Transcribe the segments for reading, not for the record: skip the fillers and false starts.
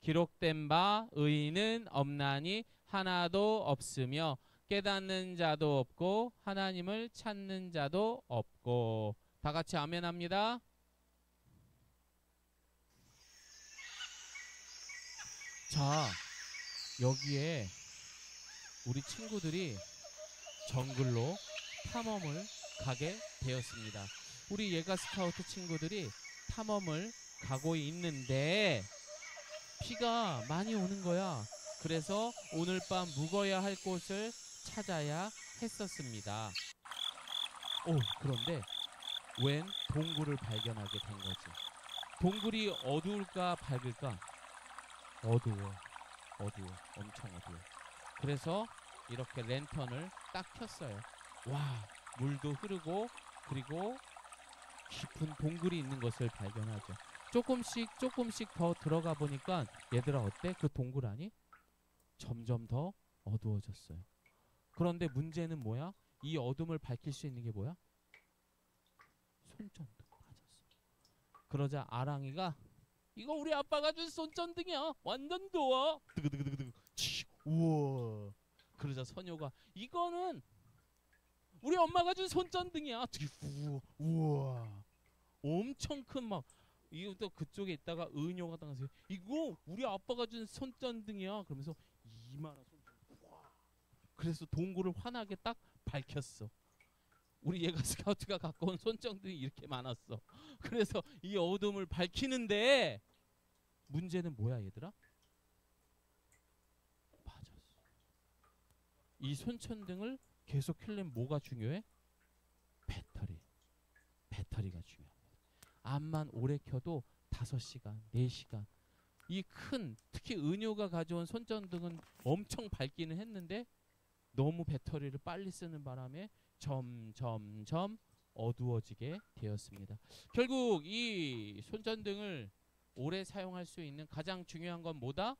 기록된 바 의인은 없나니 하나도 없으며 깨닫는 자도 없고 하나님을 찾는 자도 없고. 다 같이 아멘 합니다. 자, 여기에 우리 친구들이 정글로 탐험을 가게 되었습니다. 우리 예가 스카우트 친구들이 탐험을 가고 있는데 비가 많이 오는 거야. 그래서 오늘 밤 묵어야 할 곳을 찾아야 했었습니다. 그런데 웬 동굴을 발견하게 된 거지. 동굴이 어두울까 밝을까? 어두워. 엄청 어두워. 그래서 이렇게 랜턴을 딱 켰어요. 와, 물도 흐르고 그리고 깊은 동굴이 있는 것을 발견하죠. 조금씩 더 들어가 보니까 얘들아 어때? 그 동굴 안이 점점 더 어두워졌어요. 그런데 문제는 뭐야? 이 어둠을 밝힐 수 있는 게 뭐야? 손전등. 맞았어. 그러자 아랑이가 이거 우리 아빠가 준 손전등이야. 완전 좋아. 드그드그드그. 우와. 그러자 선효가 이거는 우리 엄마가 준 손전등이야. 우와. 엄청 큰 막 이것도 그쪽에 있다가 은효가 당하세요. 이거 우리 아빠가 준 손전등이야. 그러면서 이만한 손전등. 와. 그래서 동굴을 환하게 딱 밝혔어. 우리 예가 스카우트가 갖고 온 손전등이 이렇게 많았어. 그래서 이 어둠을 밝히는데 문제는 뭐야 얘들아? 맞았어. 이 손전등을 계속 켜려면 뭐가 중요해? 배터리가 중요합니다. 암만 오래 켜도 5시간, 4시간. 이 큰 특히 은효가 가져온 손전등은 엄청 밝기는 했는데 너무 배터리를 빨리 쓰는 바람에 점점점 어두워지게 되었습니다. 결국 이 손전등을 오래 사용할 수 있는 가장 중요한 건 뭐다?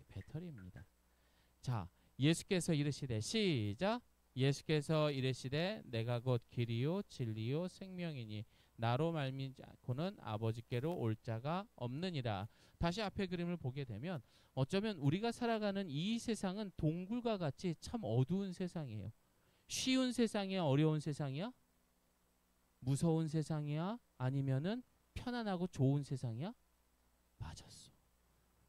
배터리입니다. 자, 예수께서 이르시되 시작. 예수께서 이르시되 내가 곧 길이요 진리요 생명이니 나로 말미암지 않고는 아버지께로 올 자가 없느니라. 다시 앞에 그림을 보게 되면 어쩌면 우리가 살아가는 이 세상은 동굴과 같이 참 어두운 세상이에요. 쉬운 세상이야? 어려운 세상이야? 무서운 세상이야? 아니면은 편안하고 좋은 세상이야? 맞았어.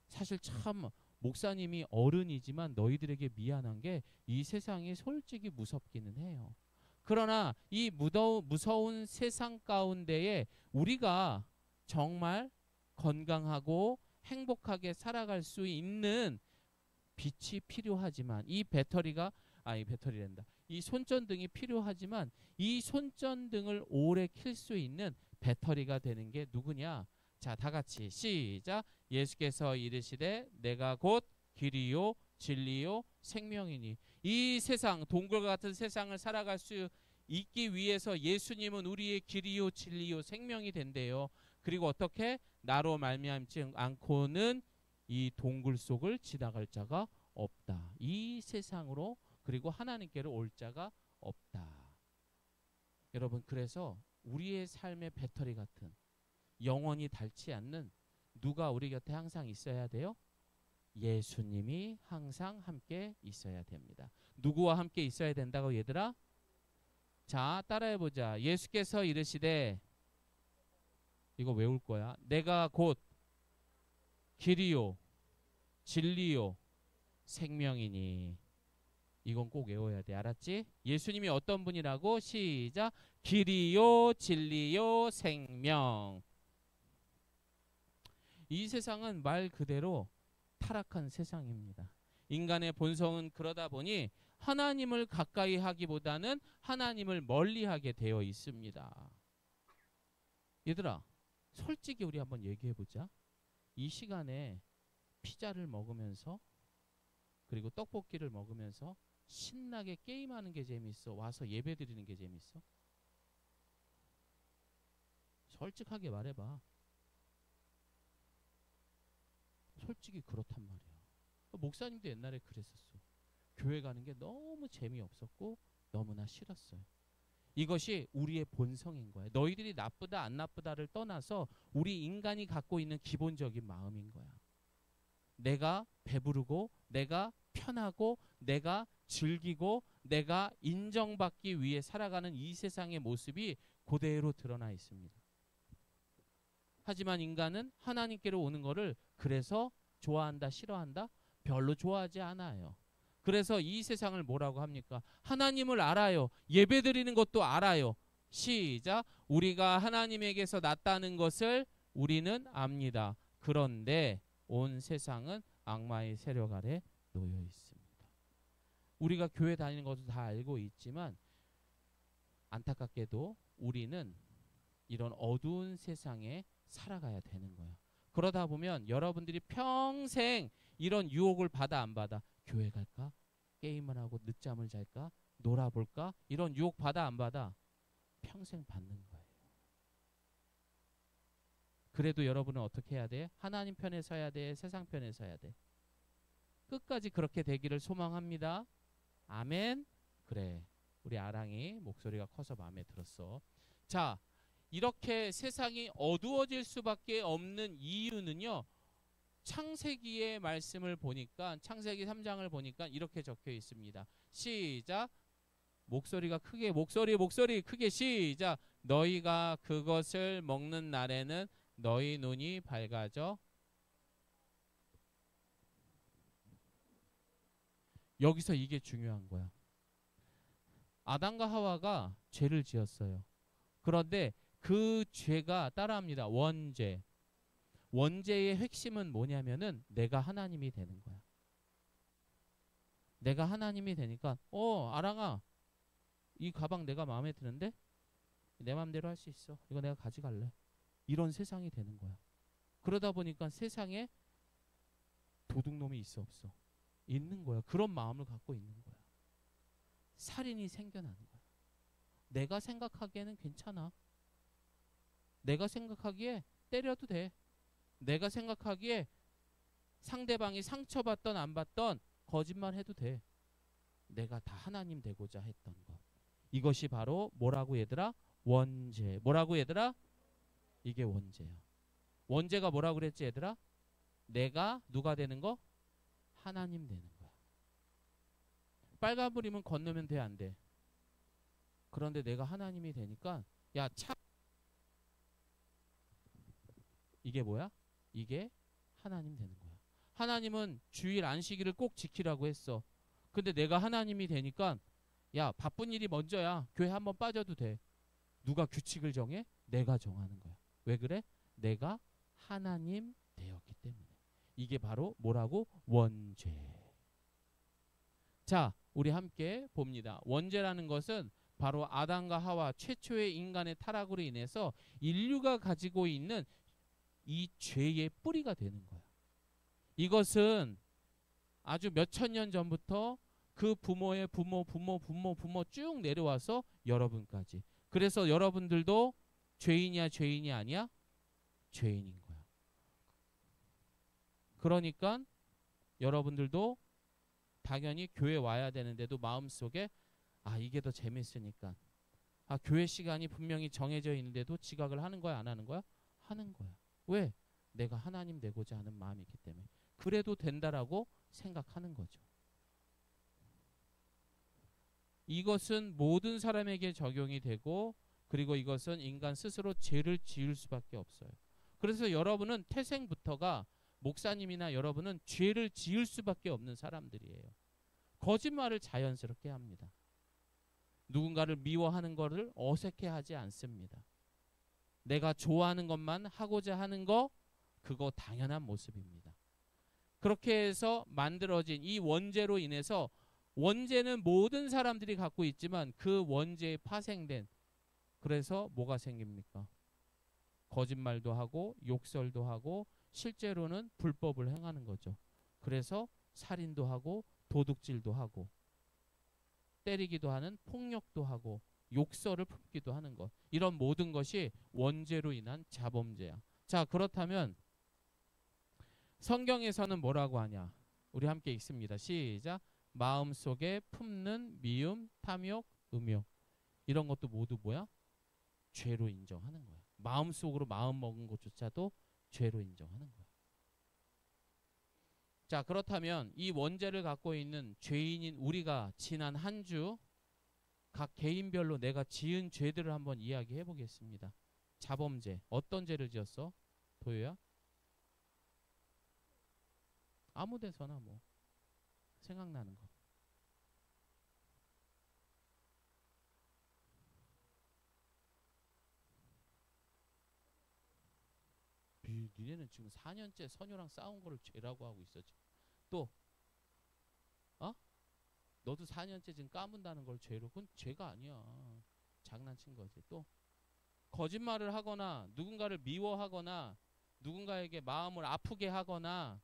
사실 참 목사님이 어른이지만 너희들에게 미안한 게 이 세상이 솔직히 무섭기는 해요. 그러나 이 무서운 세상 가운데에 우리가 정말 건강하고 행복하게 살아갈 수 있는 빛이 필요하지만 이 배터리란다. 이 손전등이 필요하지만 이 손전등을 오래 킬 수 있는 배터리가 되는 게 누구냐? 자, 다 같이 시작. 예수께서 이르시되 내가 곧 길이요 진리요 생명이니. 이 세상 동굴과 같은 세상을 살아갈 수 있기 위해서 예수님은 우리의 길이요 진리요 생명이 된대요. 그리고 어떻게? 나로 말미암지 않고는 이 동굴 속을 지나갈 자가 없다. 이 세상으로 그리고 하나님께로 올 자가 없다. 여러분, 그래서 우리의 삶의 배터리 같은 영원히 닳지 않는 누가 우리 곁에 항상 있어야 돼요? 예수님이 항상 함께 있어야 됩니다. 누구와 함께 있어야 된다고 얘들아? 자, 따라해보자. 예수께서 이르시되 이거 외울 거야. 내가 곧 길이요 진리요 생명이니. 이건 꼭 외워야 돼. 알았지? 예수님이 어떤 분이라고? 시작. 길이요 진리요 생명. 이 세상은 말 그대로 타락한 세상입니다. 인간의 본성은 그러다 보니 하나님을 가까이 하기보다는 하나님을 멀리 하게 되어 있습니다. 얘들아, 솔직히 우리 한번 얘기해 보자. 이 시간에 피자를 먹으면서 그리고 떡볶이를 먹으면서 신나게 게임하는 게 재밌어? 와서 예배 드리는 게 재밌어? 솔직하게 말해봐. 솔직히 그렇단 말이야. 목사님도 옛날에 그랬었어. 교회 가는 게 너무 재미없었고 너무나 싫었어요. 이것이 우리의 본성인 거예요. 너희들이 나쁘다 안 나쁘다를 떠나서 우리 인간이 갖고 있는 기본적인 마음인 거야. 내가 배부르고 내가 편하고 내가 즐기고 내가 인정받기 위해 살아가는 이 세상의 모습이 그대로 드러나 있습니다. 하지만 인간은 하나님께로 오는 것을 그래서 좋아한다, 싫어한다? 별로 좋아하지 않아요. 그래서 이 세상을 뭐라고 합니까? 하나님을 알아요. 예배드리는 것도 알아요. 시작. 우리가 하나님에게서 났다는 것을 우리는 압니다. 그런데 온 세상은 악마의 세력 아래 놓여 있습니다. 우리가 교회 다니는 것도 다 알고 있지만 안타깝게도 우리는 이런 어두운 세상에 살아가야 되는 거야. 그러다 보면 여러분들이 평생 이런 유혹을 받아 안 받아? 교회 갈까? 게임을 하고 늦잠을 잘까? 놀아볼까? 이런 유혹 받아 안 받아? 평생 받는 거예요. 그래도 여러분은 어떻게 해야 돼? 하나님 편에 서야 돼? 세상 편에 서야 돼? 끝까지 그렇게 되기를 소망합니다. 아멘. 그래, 우리 아랑이 목소리가 커서 마음에 들었어. 자, 이렇게 세상이 어두워질 수밖에 없는 이유는요, 창세기의 말씀을 보니까, 창세기 3장을 보니까 이렇게 적혀 있습니다. 시작. 목소리가 크게, 목소리 크게. 시작. 너희가 그것을 먹는 날에는 너희 눈이 밝아져. 여기서 이게 중요한 거야. 아담과 하와가 죄를 지었어요. 그런데 그 죄가 따라합니다. 원죄. 원죄의 핵심은 뭐냐면은 내가 하나님이 되는 거야. 내가 하나님이 되니까 아랑아, 이 가방 내가 마음에 드는데 내 마음대로 할 수 있어. 이거 내가 가져갈래. 이런 세상이 되는 거야. 그러다 보니까 세상에 도둑놈이 있어 없어? 있는 거야. 그런 마음을 갖고 있는 거야. 살인이 생겨나는 거야. 내가 생각하기에는 괜찮아. 내가 생각하기에 때려도 돼. 내가 생각하기에 상대방이 상처받던 안 받던 거짓말 해도 돼. 내가 다 하나님 되고자 했던 것. 이것이 바로 뭐라고 얘들아? 원죄. 뭐라고 얘들아? 이게 원죄야. 원죄가 뭐라고 그랬지 얘들아? 내가 누가 되는 거? 하나님 되는 거야. 빨간불이면 건너면 돼, 안 돼? 그런데 내가 하나님이 되니까 야, 이게 뭐야? 이게 하나님 되는 거야. 하나님은 주일 안식일을 꼭 지키라고 했어. 근데 내가 하나님이 되니까 야, 바쁜 일이 먼저야. 교회 한번 빠져도 돼. 누가 규칙을 정해? 내가 정하는 거야. 왜 그래? 내가 하나님 되었기 때문에. 이게 바로 뭐라고? 원죄. 자, 우리 함께 봅니다. 원죄라는 것은 바로 아담과 하와 최초의 인간의 타락으로 인해서 인류가 가지고 있는 이 죄의 뿌리가 되는 거야. 이것은 아주 몇천 년 전부터 그 부모의 부모 쭉 내려와서 여러분까지. 그래서 여러분들도 죄인이야, 죄인이 아니야? 죄인인 거야. 그러니까 여러분들도 당연히 교회 와야 되는데도 마음속에 이게 더 재밌으니까 교회 시간이 분명히 정해져 있는데도 지각을 하는 거야, 안 하는 거야? 하는 거야. 왜? 내가 하나님 되고자 하는 마음이 있기 때문에. 그래도 된다라고 생각하는 거죠. 이것은 모든 사람에게 적용이 되고, 그리고 이것은 인간 스스로 죄를 지을 수밖에 없어요. 그래서 여러분은 태생부터가, 목사님이나 여러분은 죄를 지을 수밖에 없는 사람들이에요. 거짓말을 자연스럽게 합니다. 누군가를 미워하는 것을 어색해하지 않습니다. 내가 좋아하는 것만 하고자 하는 거, 그거 당연한 모습입니다. 그렇게 해서 만들어진 이 원죄로 인해서, 원죄는 모든 사람들이 갖고 있지만 그 원죄에 파생된, 그래서 뭐가 생깁니까? 거짓말도 하고 욕설도 하고 실제로는 불법을 행하는 거죠. 그래서 살인도 하고 도둑질도 하고 때리기도 하는, 폭력도 하고 욕설을 품기도 하는 것. 이런 모든 것이 원죄로 인한 자범죄야. 자, 그렇다면 성경에서는 뭐라고 하냐? 우리 함께 읽습니다. 시작. 마음속에 품는 미움, 탐욕, 음욕. 이런 것도 모두 뭐야? 죄로 인정하는 거야. 마음속으로 마음 먹은 것조차도 죄로 인정하는 거야. 자, 그렇다면 이 원죄를 갖고 있는 죄인인 우리가 지난 한 주 각 개인별로 내가 지은 죄들을 한번 이야기해 보겠습니다. 자범죄. 어떤 죄를 지었어? 도요야? 아무 데서나 뭐 생각나는 거. 니네는 지금 4년째 선효랑 싸운 거를 죄라고 하고 있어 지금. 또 어? 너도 4년째 지금 까문다는 걸 죄로. 그건 죄가 아니야. 장난친 거지. 또 거짓말을 하거나 누군가를 미워하거나 누군가에게 마음을 아프게 하거나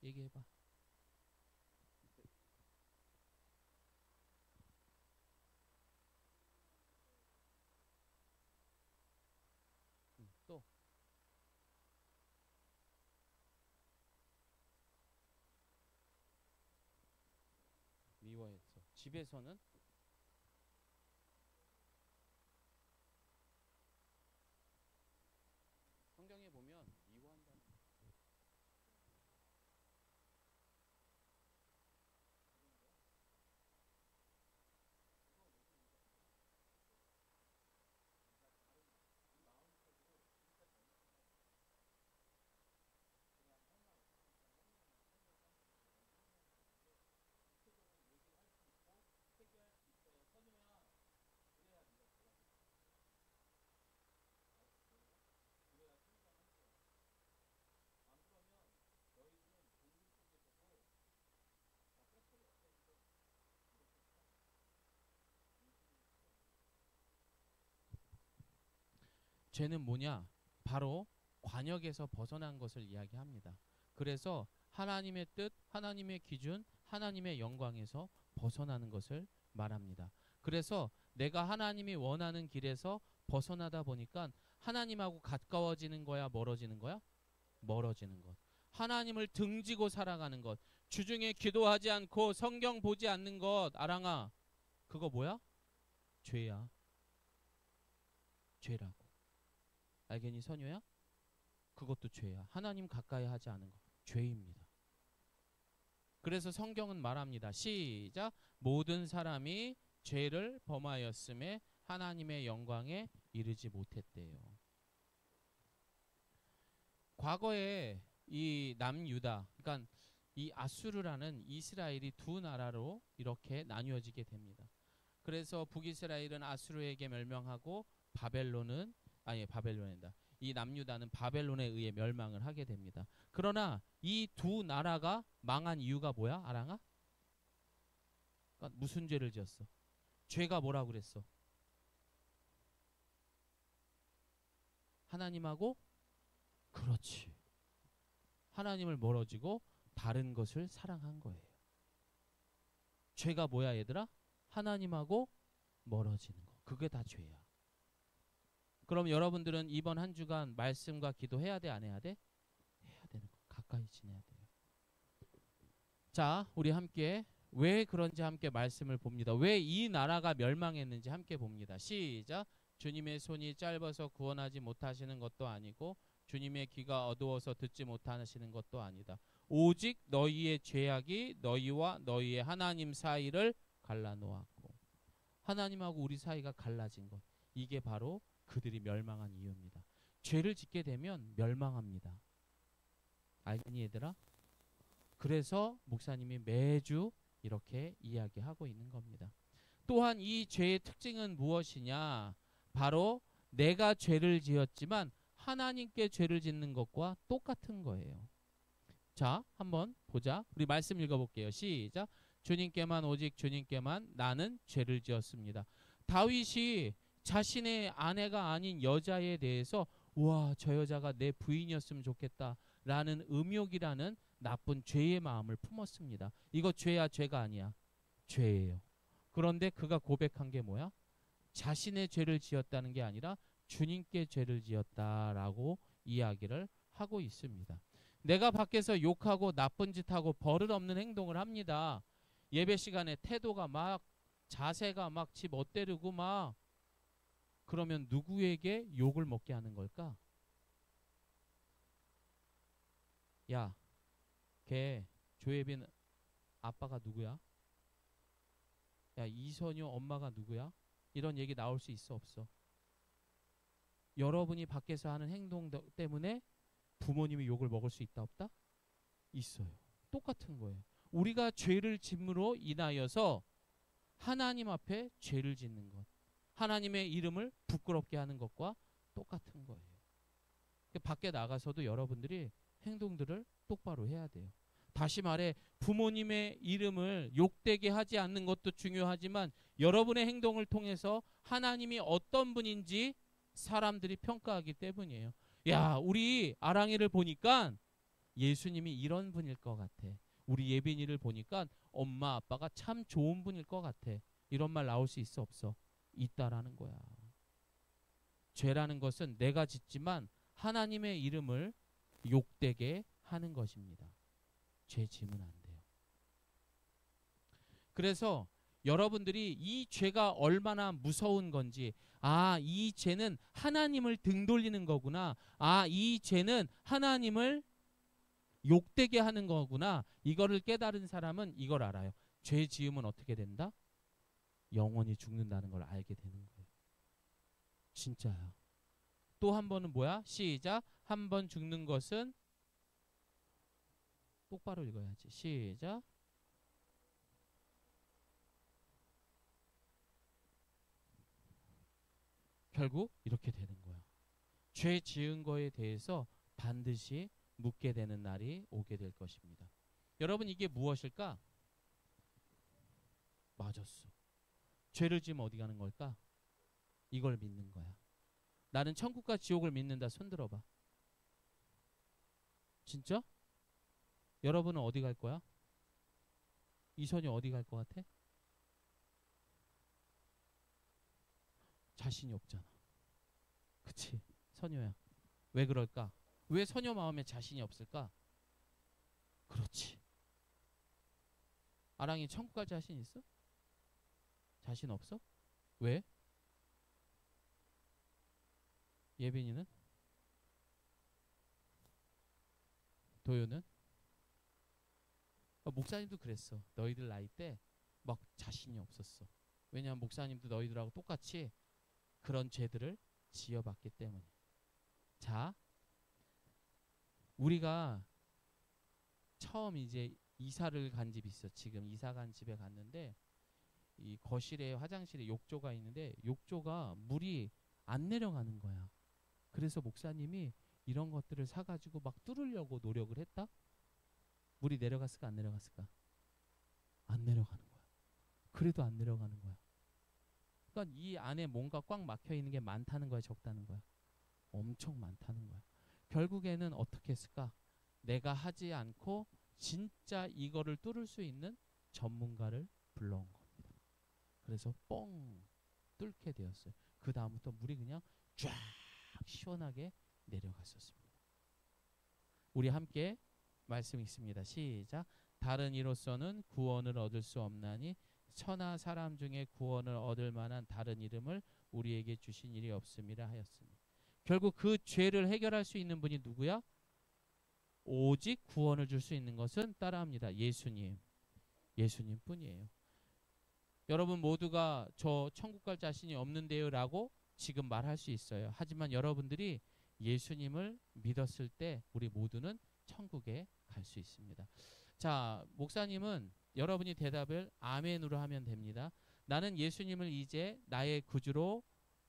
얘기해봐. 또 미워했어. 집에서는 성경에 보면 미워한다는 죄는 뭐냐? 바로 관역에서 벗어난 것을 이야기합니다. 그래서 하나님의 뜻, 하나님의 기준, 하나님의 영광에서 벗어나는 것을 말합니다. 그래서 내가 하나님이 원하는 길에서 벗어나다 보니까 하나님하고 가까워지는 거야, 멀어지는 거야? 멀어지는 것. 하나님을 등지고 살아가는 것. 주중에 기도하지 않고 성경 보지 않는 것. 아랑아, 그거 뭐야? 죄야. 죄라고. 알겠니, 선효야? 그것도 죄야. 하나님 가까이 하지 않은 것. 죄입니다. 그래서 성경은 말합니다. 시작. 모든 사람이 죄를 범하였음에 하나님의 영광에 이르지 못했대요. 과거에 이 남유다, 그러니까 이 아수르라는 이스라엘이 두 나라로 이렇게 나뉘어지게 됩니다. 그래서 북이스라엘은 아수르에게 멸망하고 바벨론이다. 이 남유다는 바벨론에 의해 멸망을 하게 됩니다. 그러나 이 두 나라가 망한 이유가 뭐야? 아랑아? 그러니까 무슨 죄를 지었어? 죄가 뭐라고 그랬어? 하나님하고? 그렇지. 하나님을 멀어지고 다른 것을 사랑한 거예요. 죄가 뭐야 얘들아? 하나님하고 멀어지는 거. 그게 다 죄야. 그럼 여러분들은 이번 한 주간 말씀과 기도해야 돼, 안 해야 돼? 해야 되는 거. 가까이 지내야 돼요. 자, 우리 함께 왜 그런지 함께 말씀을 봅니다. 왜 이 나라가 멸망했는지 함께 봅니다. 시작. 주님의 손이 짧아서 구원하지 못하시는 것도 아니고 주님의 귀가 어두워서 듣지 못하시는 것도 아니다. 오직 너희의 죄악이 너희와 너희의 하나님 사이를 갈라놓았고, 하나님하고 우리 사이가 갈라진 것, 이게 바로 그들이 멸망한 이유입니다. 죄를 짓게 되면 멸망합니다. 알겠니 얘들아? 그래서 목사님이 매주 이렇게 이야기하고 있는 겁니다. 또한 이 죄의 특징은 무엇이냐? 바로 내가 죄를 지었지만 하나님께 죄를 짓는 것과 똑같은 거예요. 자, 한번 보자. 우리 말씀 읽어볼게요. 시작. 주님께만, 오직 주님께만 나는 죄를 지었습니다. 다윗이 자신의 아내가 아닌 여자에 대해서 와, 저 여자가 내 부인이었으면 좋겠다 라는 음욕이라는 나쁜 죄의 마음을 품었습니다. 이거 죄야, 죄가 아니야? 죄예요. 그런데 그가 고백한 게 뭐야? 자신의 죄를 지었다는 게 아니라 주님께 죄를 지었다라고 이야기를 하고 있습니다. 내가 밖에서 욕하고 나쁜 짓하고 버릇 없는 행동을 합니다. 예배 시간에 태도가 막 자세가 막 지 멋대로고 막 그러면 누구에게 욕을 먹게 하는 걸까? 야, 걔 조예빈 아빠가 누구야? 야, 이선유 엄마가 누구야? 이런 얘기 나올 수 있어 없어? 여러분이 밖에서 하는 행동 때문에 부모님이 욕을 먹을 수 있다 없다? 있어요. 똑같은 거예요. 우리가 죄를 짐으로 인하여서 하나님 앞에 죄를 짓는 것, 하나님의 이름을 부끄럽게 하는 것과 똑같은 거예요. 밖에 나가서도 여러분들이 행동들을 똑바로 해야 돼요. 다시 말해 부모님의 이름을 욕되게 하지 않는 것도 중요하지만 여러분의 행동을 통해서 하나님이 어떤 분인지 사람들이 평가하기 때문이에요. 야, 우리 아랑이를 보니까 예수님이 이런 분일 것 같아. 우리 예빈이를 보니까 엄마 아빠가 참 좋은 분일 것 같아. 이런 말 나올 수 있어 없어? 있다라는 거야. 죄라는 것은 내가 짓지만 하나님의 이름을 욕되게 하는 것입니다. 죄 지으면 안 돼요. 그래서 여러분들이 이 죄가 얼마나 무서운 건지, 아, 이 죄는 하나님을 등 돌리는 거구나. 아, 이 죄는 하나님을 욕되게 하는 거구나. 이거를 깨달은 사람은 이걸 알아요. 죄 지으면 어떻게 된다? 영원히 죽는다는 걸 알게 되는 거예요. 진짜야. 또 한 번은 뭐야? 시작. 한 번 죽는 것은 똑바로 읽어야지. 시작. 결국 이렇게 되는 거야. 죄 지은 거에 대해서 반드시 묻게 되는 날이 오게 될 것입니다. 여러분 이게 무엇일까? 맞았어. 죄를 지으면 어디 가는 걸까? 이걸 믿는 거야. 나는 천국과 지옥을 믿는다. 손 들어봐. 진짜? 여러분은 어디 갈 거야? 이선이 어디 갈 것 같아? 자신이 없잖아. 그치? 선녀야. 왜 그럴까? 왜 선녀 마음에 자신이 없을까? 그렇지. 아랑이 천국 갈 자신 있어? 자신 없어? 왜? 예빈이는? 도요는? 목사님도 그랬어. 너희들 나이 때 막 자신이 없었어. 왜냐하면 목사님도 너희들하고 똑같이 그런 죄들을 지어봤기 때문에. 자, 우리가 처음 이제 이사를 간 집이 있어. 지금 이사 간 집에 갔는데 이 거실에 화장실에 욕조가 있는데 욕조가 물이 안 내려가는 거야. 그래서 목사님이 이런 것들을 사가지고 막 뚫으려고 노력을 했다? 물이 내려갔을까 안 내려갔을까? 안 내려가는 거야. 그래도 안 내려가는 거야. 그러니까 이 안에 뭔가 꽉 막혀 있는 게 많다는 거야, 적다는 거야? 엄청 많다는 거야. 결국에는 어떻게 했을까? 내가 하지 않고 진짜 이거를 뚫을 수 있는 전문가를 불러온 겁니다. 그래서 뻥 뚫게 되었어요. 그 다음부터 물이 그냥 쫙 시원하게 내려갔었습니다. 우리 함께 말씀 있습니다. 시작. 다른 이로서는 구원을 얻을 수 없나니 천하 사람 중에 구원을 얻을 만한 다른 이름을 우리에게 주신 일이 없음이라 하였으니. 결국 그 죄를 해결할 수 있는 분이 누구야? 오직 구원을 줄 수 있는 것은 따라합니다. 예수님. 예수님 뿐이에요. 여러분 모두가 저 천국 갈 자신이 없는데요 라고 지금 말할 수 있어요. 하지만 여러분들이 예수님을 믿었을 때 우리 모두는 천국에 갈 수 있습니다. 자, 목사님은 여러분이 대답을 아멘으로 하면 됩니다. 나는 예수님을 이제 나의 구주로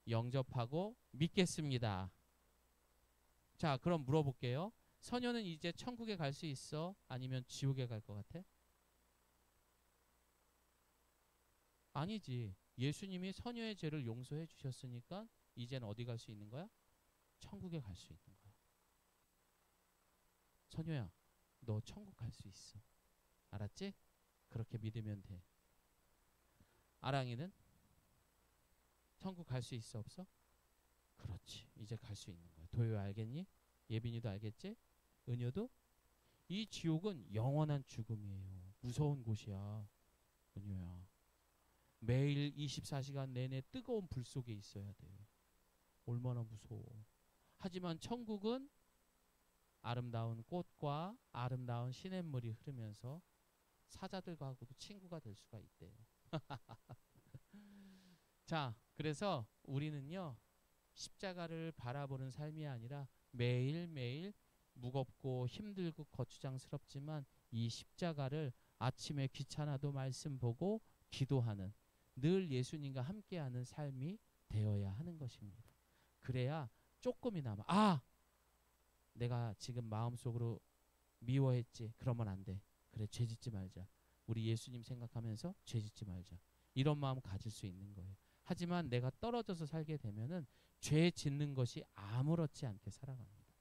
영접하고 믿겠습니다. 자, 그럼 물어볼게요. 선녀는 이제 천국에 갈 수 있어? 아니면 지옥에 갈 것 같아? 아니지. 예수님이 선녀의 죄를 용서해 주셨으니까 이제는 어디 갈 수 있는 거야? 천국에 갈 수 있는 거야. 선녀야, 너 천국 갈 수 있어. 알았지? 그렇게 믿으면 돼. 아랑이는 천국 갈 수 있어 없어? 그렇지. 이제 갈 수 있는 거야. 도요 알겠니? 예빈이도 알겠지? 은효도? 이 지옥은 영원한 죽음이에요. 무서운 곳이야. 은효야. 매일 24시간 내내 뜨거운 불 속에 있어야 돼. 얼마나 무서워. 하지만 천국은 아름다운 꽃과 아름다운 시냇물이 흐르면서 사자들과도 친구가 될 수가 있대요. 자, 그래서 우리는요, 십자가를 바라보는 삶이 아니라 매일매일 무겁고 힘들고 거추장스럽지만 이 십자가를 아침에 귀찮아도 말씀 보고 기도하는, 늘 예수님과 함께하는 삶이 되어야 하는 것입니다. 그래야 조금이나마 내가 지금 마음속으로 미워했지. 그러면 안 돼. 그래, 죄짓지 말자. 우리 예수님 생각하면서 죄짓지 말자. 이런 마음 가질 수 있는 거예요. 하지만 내가 떨어져서 살게 되면은 죄 짓는 것이 아무렇지 않게 살아갑니다.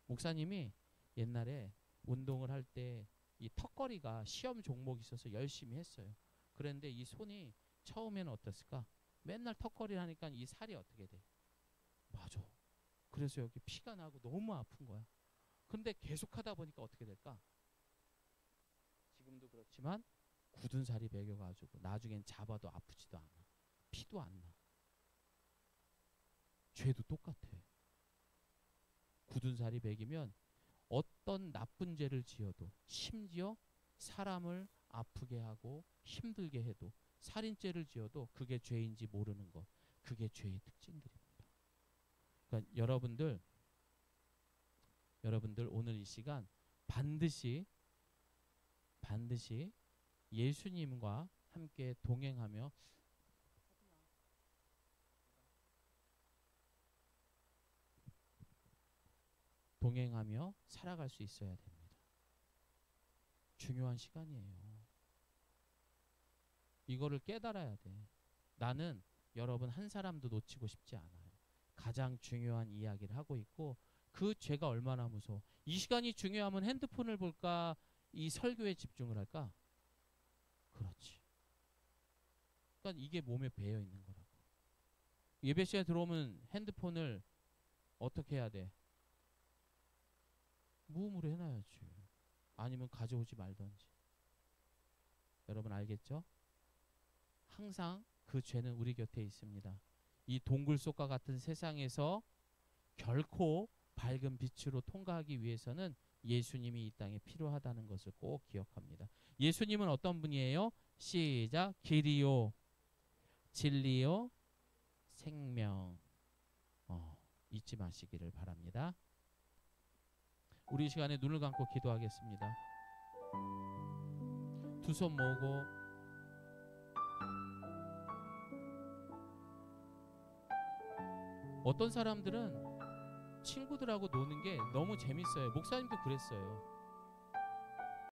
목사님이 옛날에 운동을 할 때 이 턱걸이가 시험 종목이 있어서 열심히 했어요. 그런데 이 손이 처음에는 어땠을까? 맨날 턱걸이를 하니까 이 살이 어떻게 돼? 맞아. 그래서 여기 피가 나고 너무 아픈 거야. 근데 계속 하다 보니까 어떻게 될까? 지금도 그렇지만 굳은 살이 배겨가지고 나중엔 잡아도 아프지도 않아. 피도 안 나. 죄도 똑같아. 굳은 살이 배기면 어떤 나쁜 죄를 지어도, 심지어 사람을 아프게 하고 힘들게 해도, 살인죄를 지어도 그게 죄인지 모르는 것, 그게 죄의 특징들입니다. 그러니까 여러분들 오늘 이 시간 반드시 예수님과 함께 동행하며 살아갈 수 있어야 됩니다. 중요한 시간이에요. 이거를 깨달아야 돼. 나는 여러분 한 사람도 놓치고 싶지 않아요. 가장 중요한 이야기를 하고 있고, 그 죄가 얼마나 무서워. 이 시간이 중요하면 핸드폰을 볼까, 이 설교에 집중을 할까? 그렇지. 그러니까 이게 몸에 배어 있는 거라고. 예배 시간에 들어오면 핸드폰을 어떻게 해야 돼? 무음으로 해놔야지. 아니면 가져오지 말던지. 여러분 알겠죠? 항상 그 죄는 우리 곁에 있습니다. 이 동굴 속과 같은 세상에서 결코 밝은 빛으로 통과하기 위해서는 예수님이 이 땅에 필요하다는 것을 꼭 기억합니다. 예수님은 어떤 분이에요? 시작. 길이요, 진리요, 생명. 잊지 마시기를 바랍니다. 우리 시간에 눈을 감고 기도하겠습니다. 두 손 모으고 어떤 사람들은 친구들하고 노는 게 너무 재밌어요. 목사님도 그랬어요.